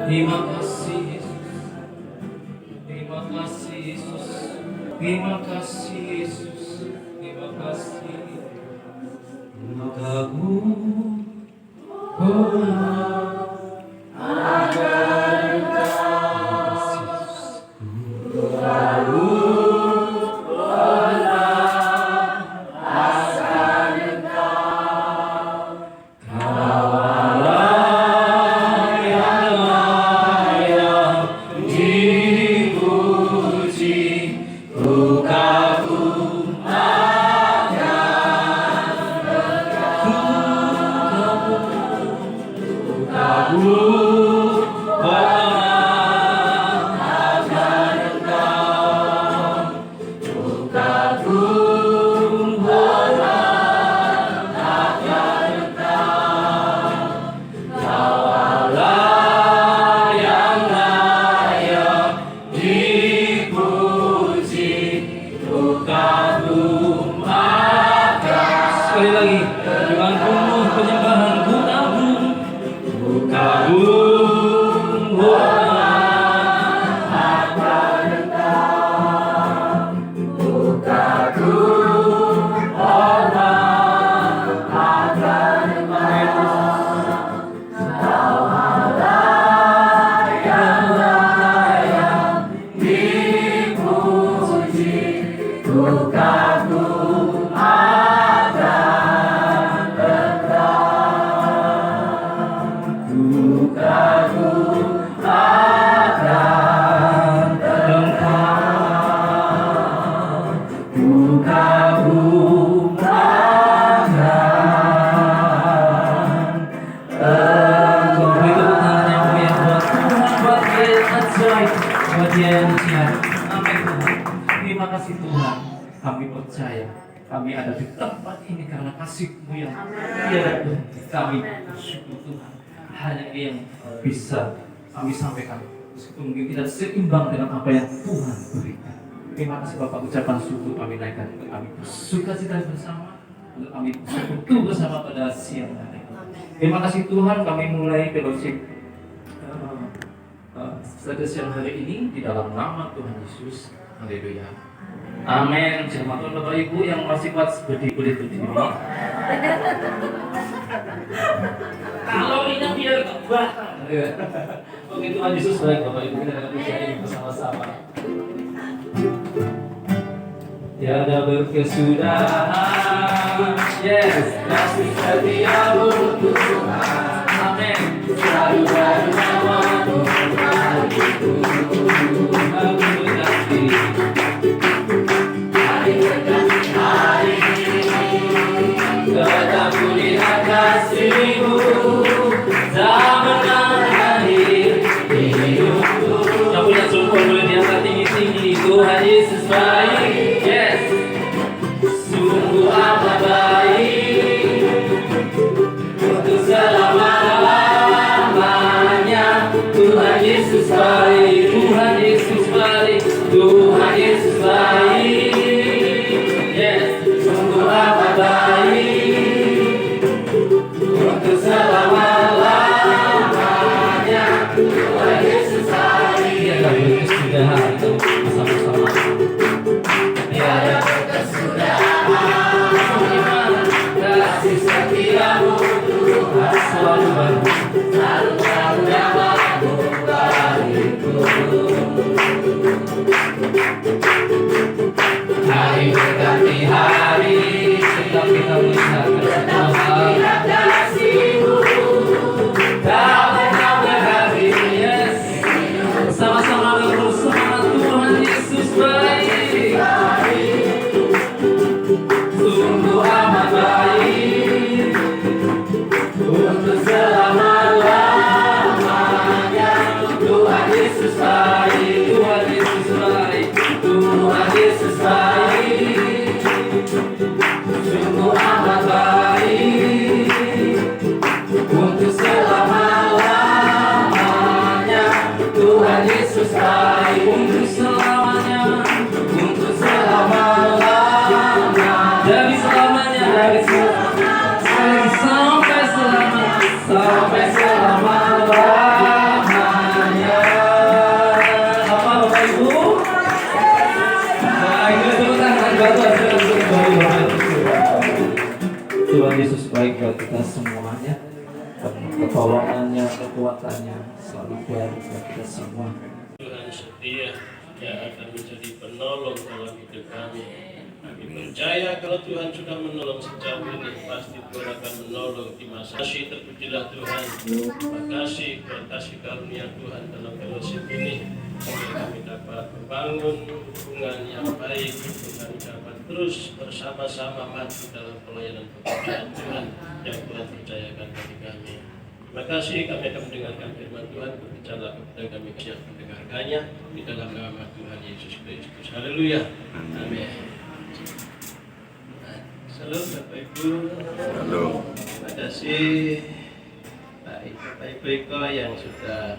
Terima kasih Yesus. Terima kasih Yesus. Terima kasih Yesus. Terima kasih. Mataku sekali lagi dengan penuh penyembahan ku kagum Terima kasih Tuhan, kami percaya kami ada di tempat ini karena kasih-Mu yang tiada henti. Kami bersyukur Tuhan, hanya yang bisa kami sampaikan meskipun mungkin tidak seimbang dengan apa yang Tuhan berikan. Terima kasih Bapak, ucapan syukur kami naikkan untuk kami bersukacita bersama, untuk kami bersekutu bersama pada siang hari. Terima kasih Tuhan, kami mulai fellowship pada siang hari ini di dalam nama Tuhan Yesus. Haleluya. Amin. Jemaat Tuhan Bapak Ibu yang masih kuat berdiri boleh berdiri. Kalau ini biar kebah. Oke, Tuhan Yesus baik Bapak Ibu, kita akan bicara ini bersama-sama. Tiada berkesudahan, yes, kasih setiamu Tuhan. Amin. Selalu baru nama-Mu hariku. Aku berkati hari berkati hari, tetap ku lihat kasih-Mu zaman akhir hidupku. Yang punya syukur boleh diangkat tinggi-tinggi. Tuhan Yesus baik, yes, sungguh amat baik untuk selama-lamanya. Tuhan Yesus baik, Tuhan Yesus baik, Tuhan Yesus baik, yes, sungguh amat baik untuk selama-lamanya. Tuhan Yesus baik. Ya, kami berkesudahan bersama-sama. Tiada berkesudahan, kasih setiamu Tuhan selalu baru, selalu baru nama-Mu bagiku. Hari berganti hari, tetap kita melihat kasih-Mu, tak pernah berhenti. Yes, sama-sama bersama. Tuhan Yesus baik, sungguh amat baik untuk selama-lamanya. Tuhan Yesus baik, Tuhan Yesus baik, Tuhan Yesus baik, sungguh amat baik untuk selama-lamanya. Tuhan Yesus baik untuk selamanya, untuk selama-lamanya. Dari selamanya, dari selamanya, sampai selamanya, sampai selama-lamanya. kekuatannya selalu baru buat kita semua. Tuhan setia yang akan menjadi penolong dalam hidup kami. Kami percaya kalau Tuhan sudah menolong sejauh ini, pasti Tuhan akan menolong di masa kasih. Terpujilah Tuhan. Terima kasih kasih karunia Tuhan dalam fellowship ini, sehingga kami dapat membangun hubungan yang baik, untuk kami dapat terus bersama-sama maju dalam pelayanan pekerjaan Tuhan yang Tuhan percayakan bagi kami. Terima kasih, kami akan mendengarkan firman Tuhan. Berbicara kepada kami yang mendengarkannya di dalam nama Tuhan Yesus Kristus. Haleluya. Amin. Halo Bapak Ibu. Halo. Terima kasih Bapak Ibu yang sudah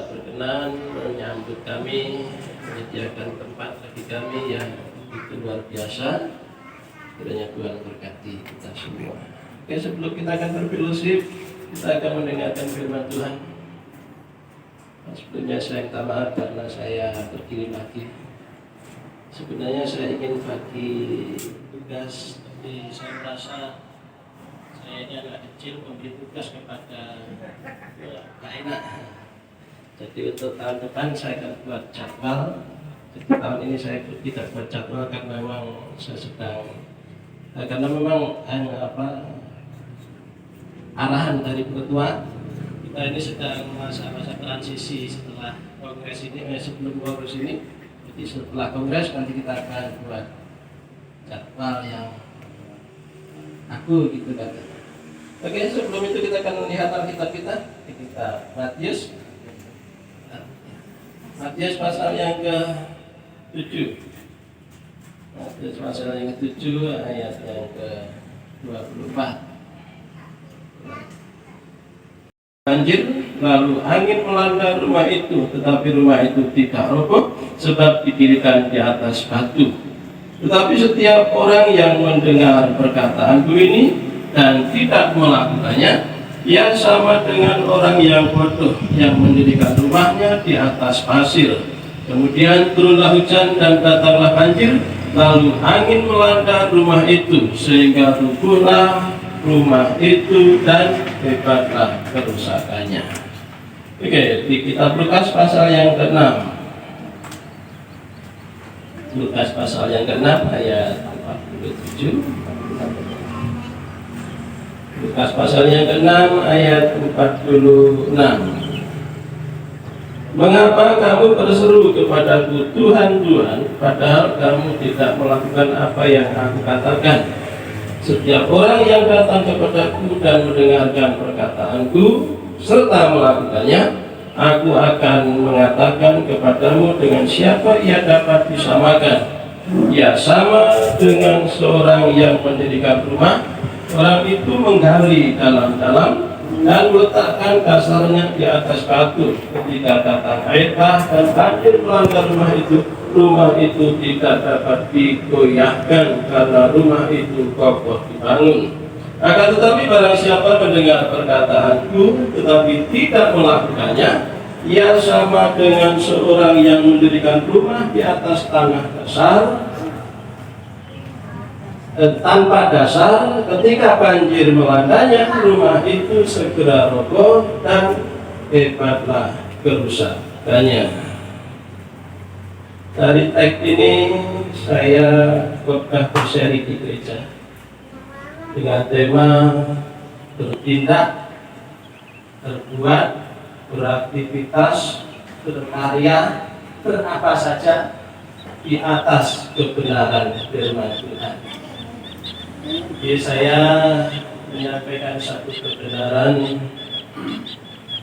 berkenan menyambut kami, menyediakan tempat bagi kami yang begitu luar biasa. Kiranya Tuhan berkati kita semua. Oke, sebelum kita akan berfellowship, kita akan mendengarkan firman Tuhan. Sebelumnya saya minta maaf karena saya terkirim lagi. Sebenarnya saya ingin bagi tugas, tapi saya merasa saya ini agak kecil memberi tugas kepada Kak Ena. Jadi untuk tahun depan saya akan buat jadwal. Jadi tahun ini saya tidak buat jadwal karena memang saya sedang karena memang arahan dari ketua kita ini sedang masa-masa transisi setelah kongres ini, sebelum kongres ini. Jadi setelah kongres nanti kita akan buat jadwal yang aku gitu kan. Oke, sebelum itu kita akan melihat Alkitab kita Matius pasal yang ke-7. Matius pasal yang ke-7 ayat yang ke-24. Banjir, lalu angin melanda rumah itu, tetapi rumah itu tidak roboh sebab didirikan di atas batu. Tetapi setiap orang yang mendengar perkataanku ini dan tidak melakukannya, ia sama dengan orang yang bodoh yang mendirikan rumahnya di atas pasir. Kemudian turunlah hujan dan datanglah banjir, lalu angin melanda rumah itu sehingga rubuhlah rumah itu dan hebatlah kerusakannya. Oke, di kitab Lukas pasal yang ke-6. Lukas pasal yang ke-6 ayat 47. Lukas pasal yang ke-6 ayat 46. Mengapa kamu berseru kepadaku, Tuhan, Tuhan, padahal kamu tidak melakukan apa yang aku katakan? Setiap orang yang datang kepadaku dan mendengarkan perkataanku serta melakukannya, aku akan mengatakan kepadamu dengan siapa ia dapat disamakan. Ia sama dengan seorang yang mendirikan rumah. Orang itu menggali dalam-dalam dan meletakkan dasarnya di atas batu. Ketika datang air bah dan banjir melanda rumah itu tidak dapat digoyahkan karena rumah itu kokoh dibangun. Akan tetapi barang siapa mendengar perkataanku tetapi tidak melakukannya, ia sama dengan seorang yang mendirikan rumah di atas tanah dasar tanpa dasar. Ketika banjir melandanya, rumah itu segera roboh dan hebatlah kerusakannya. Dari teks ini saya khotbah berseri di gereja dengan tema bertindak, berbuat, beraktivitas, berkarya, berapa saja di atas kebenaran firman Tuhan. Jadi saya menyampaikan satu kebenaran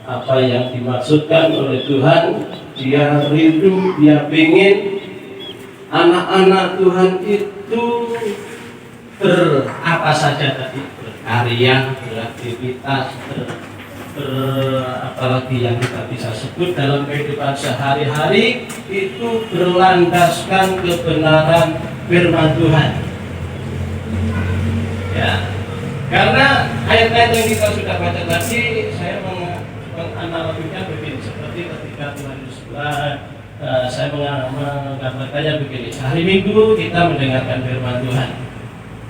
apa yang dimaksudkan oleh Tuhan. Dia rindu, dia ingin anak-anak Tuhan itu berapa saja tadi, berkarya, beraktivitas, apalagi yang kita bisa sebut dalam kehidupan sehari-hari itu berlandaskan kebenaran firman Tuhan. Ya, karena ayat-ayat yang kita sudah baca tadi, saya menganalogikan begini, seperti ketika Tuhan Yesus saya menggambarkannya begini. Hari Minggu kita mendengarkan firman Tuhan.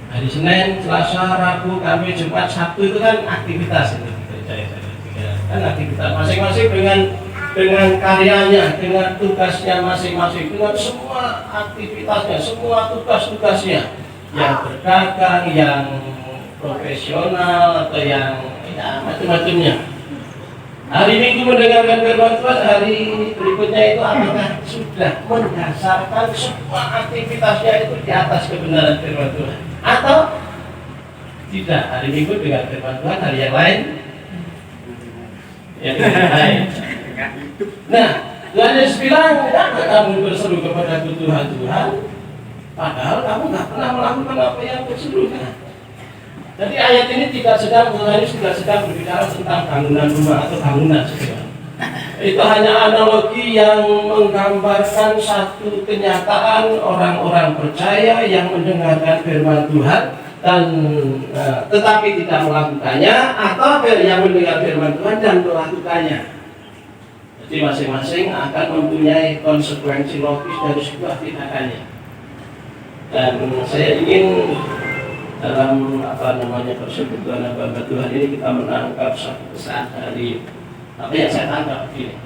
Hari Senin, Selasa, Rabu, Kamis, Jumat, Sabtu itu kan aktivitas itu. kan aktivitas masing-masing dengan karyanya, dengan tugasnya masing-masing, dengan semua aktivitasnya, semua tugas-tugasnya, yang berdagang, yang profesional atau yang ya macam-macamnya. Hari Minggu mendengarkan firman Tuhan, hari berikutnya itu apakah sudah mendasarkan semua aktivitasnya itu di atas kebenaran firman Tuhan, atau tidak? Hari Minggu dengan firman Tuhan, hari yang lain yang lain. Nah, Tuhan Yesus bilang, kenapa kamu berseru kepadaku Tuhan, Tuhan, padahal kamu nggak pernah melakukan apa yang aku suruhkan. Jadi ayat ini Tuhan Yesus tidak sedang berbicara tentang bangunan rumah atau bangunan saudara. Itu hanya analogi yang menggambarkan satu kenyataan orang-orang percaya yang mendengarkan firman Tuhan dan tetapi tidak melakukannya, atau yang mendengar firman Tuhan dan melakukannya. Jadi masing-masing akan mempunyai konsekuensi logis dari sebuah tindakannya. Dan saya ingin dalam persekutuan hamba Tuhan ini kita menangkap satu pesan dari apa yang saya tangkap ini.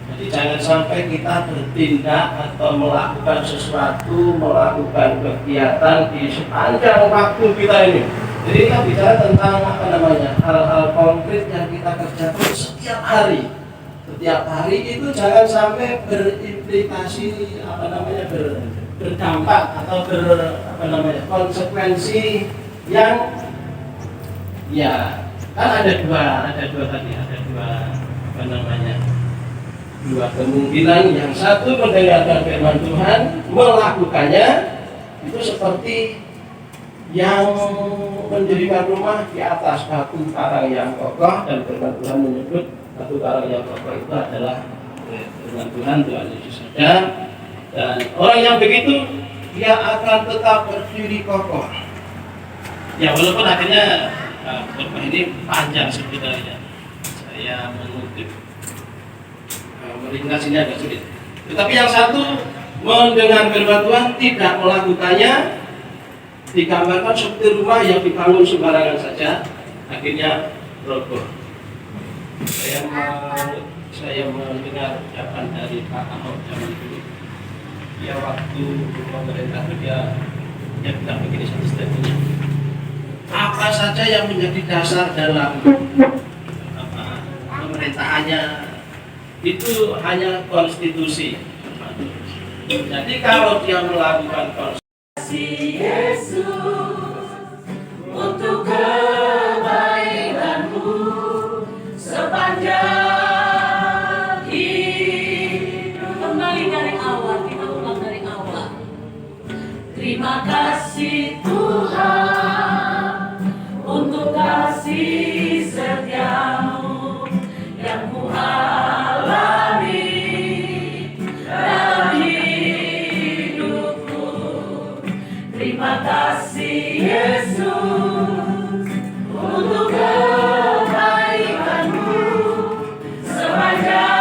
Jadi jangan sampai kita bertindak atau melakukan sesuatu, melakukan kegiatan di sepanjang waktu kita ini. Jadi kita bicara tentang hal-hal konkret yang kita kerjakan setiap hari. Setiap hari itu jangan sampai berimplikasi berdampak atau konsekuensi yang ya kan ada dua kemungkinan. Yang satu mendengarkan firman Tuhan, melakukannya itu seperti yang mendirikan rumah di atas batu karang yang kokoh, dan firman Tuhan menyebut batu karang yang kokoh itu adalah firman Tuhan Yesus saja. Dan orang yang begitu dia akan tetap berdiri kokoh. Ya walaupun akhirnya khotbah ini panjang sebenarnya, saya mengutip meringkasnya agak sulit. Tetapi yang satu mendengar firman Tuhan tidak melakukannya, digambarkan seperti rumah yang dibangun sembarangan saja, akhirnya roboh. Saya mendengar ucapan dari Pak Ahok zaman dulu. Dia waktu pemerintah itu dia bilang begini satu statementnya, apa saja yang menjadi dasar dalam pemerintahannya itu hanya konstitusi. Jadi kalau dia melakukan konstitusi Yesus untuk kebaikanmu sepanjang kembali dari awal, kita ulang dari awal. Terima kasih Tuhan untuk kasih setiamu yang kualami dalam hidupku. Terima kasih Yesus untuk kebaikanmu sepanjang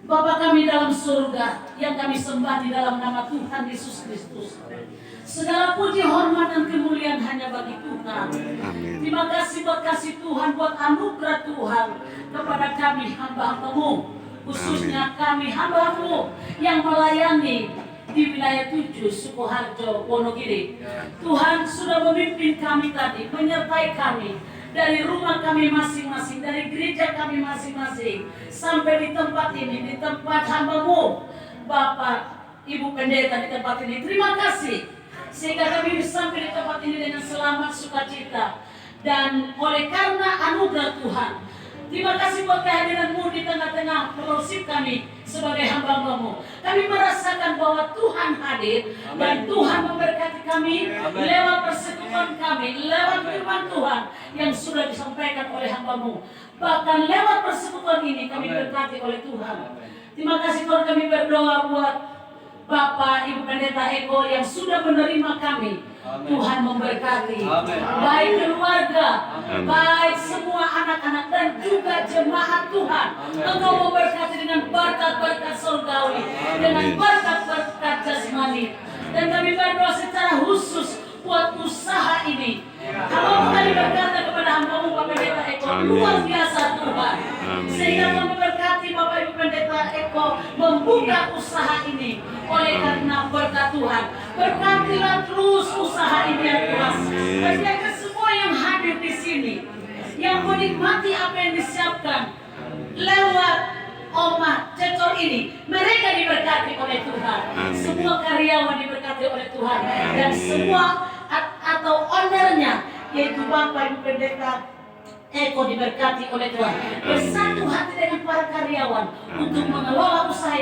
Bapa kami dalam surga, yang kami sembah di dalam nama Tuhan Yesus Kristus. Segala puji, hormat, dan kemuliaan hanya bagi Tuhan. Amin. Terima kasih buat kasih Tuhan, buat anugerah Tuhan kepada kami hamba-hambamu, khususnya kami hamba-hambamu yang melayani di wilayah 7 Sukoharjo, Wonogiri. Tuhan sudah memimpin kami tadi, menyertai kami dari rumah kami masing-masing, dari gereja kami masing-masing, sampai di tempat ini, di tempat hamba-Mu, Bapak, Ibu Pendeta di tempat ini. Terima kasih, sehingga kami bisa sampai di tempat ini dengan selamat, sukacita. Dan oleh karena anugerah Tuhan, terima kasih buat kehadiran-Mu di tengah-tengah fellowship kami sebagai hamba-Mu. Kami merasakan bahwa Tuhan hadir dan Tuhan memberkati kami lewat persekutuan kami, lewat firman Tuhan yang sudah disampaikan oleh hamba-Mu. Bahkan lewat persekutuan ini kami diberkati oleh Tuhan. Terima kasih Tuhan, kami berdoa buat Bapak Ibu Pendeta Eko yang sudah menerima kami. Tuhan memberkati baik keluarga, baik semua anak-anak dan juga jemaat Tuhan. Engkau memberkati dengan berkat-berkat surgawi, dengan berkat-berkat jasmani. Dan kami berdoa secara khusus buat usaha ini. Hamba-Mu tadi berkata kepada hamba-Mu Bapak Pendeta Eko, luar biasa Tuhan. Sehingga kami berkati Bapak Ibu Pendeta Eko membuka usaha ini. Oleh karena berkat Tuhan, berkatilah terus usaha ini ya Tuhan. Berkati semua yang hadir di sini, yang menikmati apa yang disiapkan lewat Oma Cecor ini, mereka diberkati oleh Tuhan. Semua karyawan diberkati oleh Tuhan, dan semua atau ownernya, yaitu Bapak Ibu Pendeta Eko diberkati oleh Tuhan. Bersatu hati dengan para karyawan untuk mengelola usaha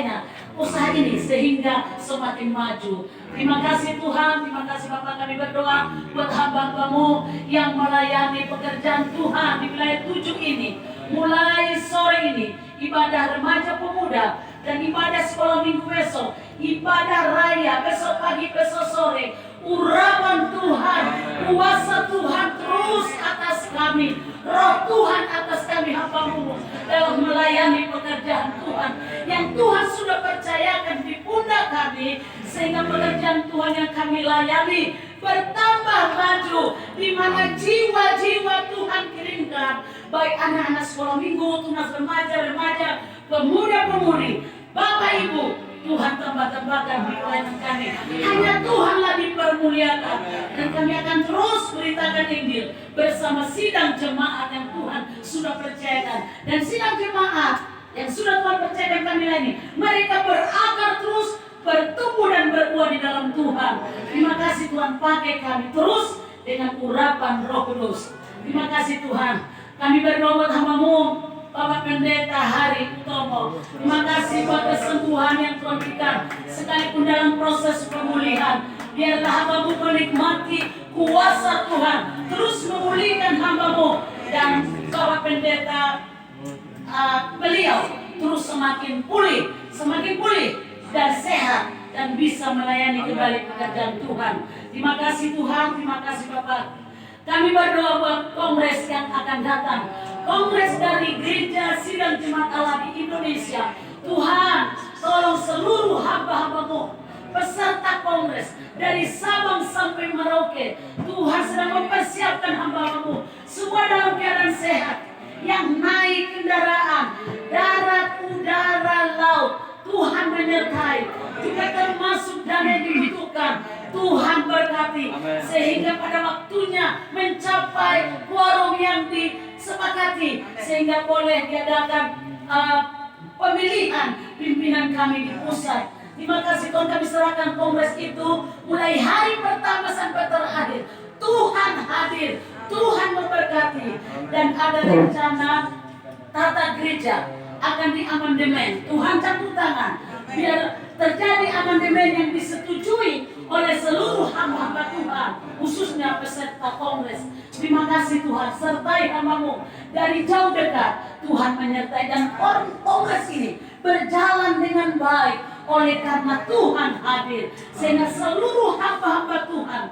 ini sehingga semakin maju. Terima kasih Tuhan, terima kasih Bapak. Kami berdoa buat hamba-Mu yang melayani pekerjaan Tuhan di wilayah 7 ini. Mulai sore ini ibadah remaja pemuda dan ibadah sekolah minggu besok, ibadah raya besok pagi, besok sore. Urapan Tuhan, kuasa Tuhan terus atas kami, roh Tuhan atas kami hamba-Mu dalam melayani pekerjaan Tuhan yang Tuhan sudah percayakan di pundak kami, sehingga pekerjaan Tuhan yang kami layani bertambah maju, di mana jiwa-jiwa Tuhan kirimkan, baik anak-anak sekolah minggu, tunas remaja, pemuda-pemudi, Bapak Ibu, Tuhan tambah-tambahkan di pelayanan kami. Hanya Tuhanlah dipermuliakan, dan kami akan terus beritakan Injil bersama sidang jemaat yang Tuhan sudah percayakan. Dan sidang jemaat yang sudah Tuhan percayakan kami ini, mereka berakar terus, bertumbuh dan berbuah di dalam Tuhan. Terima kasih Tuhan, pakai kami terus dengan urapan Roh Kudus. Terima kasih Tuhan. Kami berdoa buat hamba-Mu Bapak Pendeta Hari Utomo. Terima kasih buat kesembuhan yang Tuhan berikan, sekalipun dalam proses pemulihan. Biarlah hamba-Mu menikmati kuasa Tuhan, terus memulihkan hamba-Mu, dan Bapak Pendeta beliau terus semakin pulih dan sehat, dan bisa melayani kembali pekerjaan Tuhan. Terima kasih Tuhan, terima kasih Bapak. Kami berdoa buat kongres yang akan datang, kongres dari Gereja Sidang Jemaat Allah di Indonesia. Tuhan, tolong seluruh hamba-hamba-Mu peserta kongres dari Sabang sampai Merauke. Tuhan sedang mempersiapkan hamba-hamba-Mu semua dalam keadaan sehat, yang naik kendaraan darat, udara, laut. Tuhan menyertai, juga termasuk dana yang dibutuhkan. Tuhan berkati, sehingga pada waktunya mencapai quorum yang disepakati, sehingga boleh diadakan pemilihan pimpinan kami di pusat. Terima kasih Tuhan, kami serahkan kongres itu mulai hari pertama sampai terakhir. Tuhan hadir, Tuhan memberkati, dan ada rencana tata gereja akan diamandemen. Tuhan campur tangan biar terjadi amandemen yang disetujui oleh seluruh hamba-hamba Tuhan, khususnya peserta kongres. Terima kasih Tuhan, sertai hamba-Mu dari jauh dekat. Tuhan menyertai, dan kongres ini berjalan dengan baik oleh karena Tuhan hadir, sehingga seluruh hamba-hamba Tuhan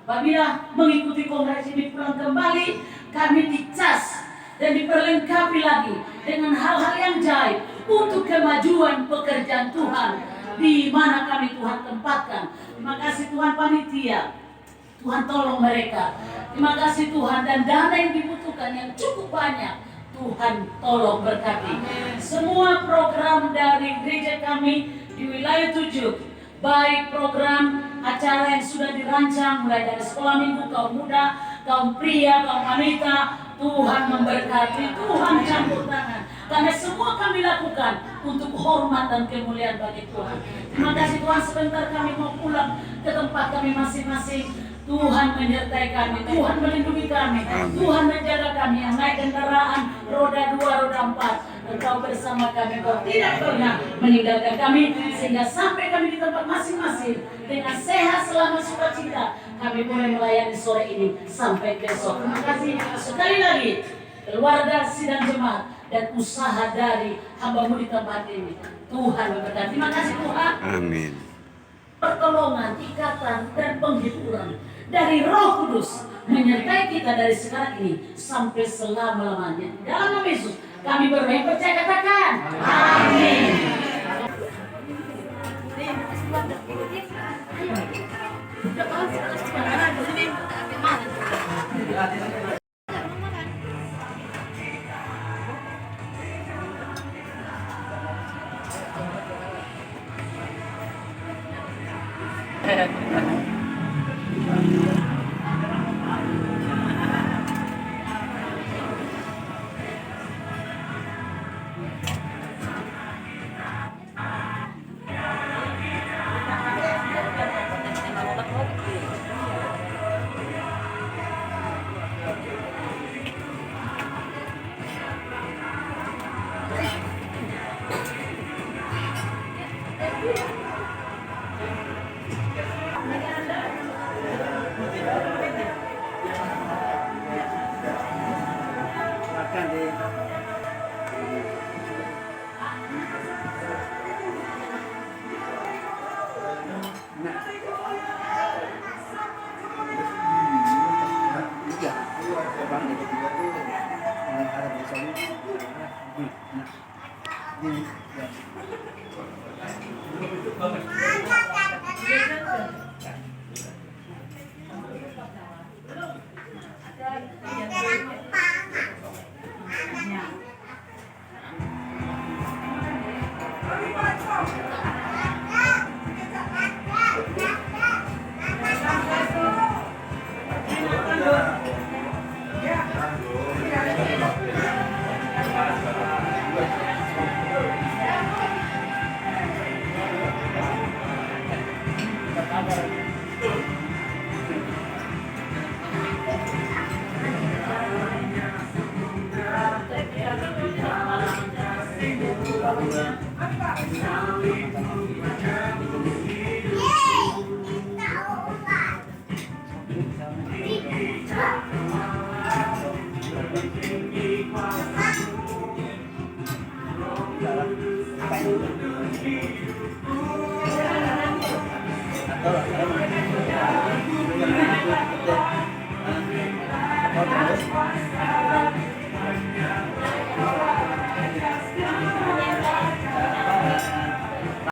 apabila mengikuti kongres ini pulang kembali, kami dicas dan diperlengkapi lagi dengan hal-hal yang jahit untuk kemajuan pekerjaan Tuhan di mana kami Tuhan tempatkan. Terima kasih Tuhan panitia, Tuhan tolong mereka. Terima kasih Tuhan, dan dana yang dibutuhkan yang cukup banyak, Tuhan tolong berkati. Semua program dari gereja kami di wilayah 7 baik program acara yang sudah dirancang mulai dari sekolah minggu, kaum muda, kaum pria, kaum wanita. Tuhan memberkati, Tuhan campur tangan. Karena semua kami lakukan untuk hormat dan kemuliaan bagi Tuhan. Terima kasih Tuhan, sebentar kami mau pulang ke tempat kami masing-masing. Tuhan menyertai kami, Tuhan melindungi kami, Tuhan menjaga kami. Yang naik kendaraan roda 2, roda 4, Engkau bersama kami, Engkau tidak pernah meninggalkan kami, sehingga sampai kami di tempat masing-masing dengan sehat selama sukacita. Kami boleh melayani sore ini sampai besok. Terima kasih sekali lagi keluarga sidang jemaat dan usaha dari hamba-Mu di tempat ini. Tuhan memberkati. Terima kasih Tuhan. Amin. Pertolongan, ikatan, dan penghiburan dari Roh Kudus menyertai kita dari sekarang ini sampai selama-lamanya. Dalam nama Yesus kami berdoa percaya, katakan amin. Atau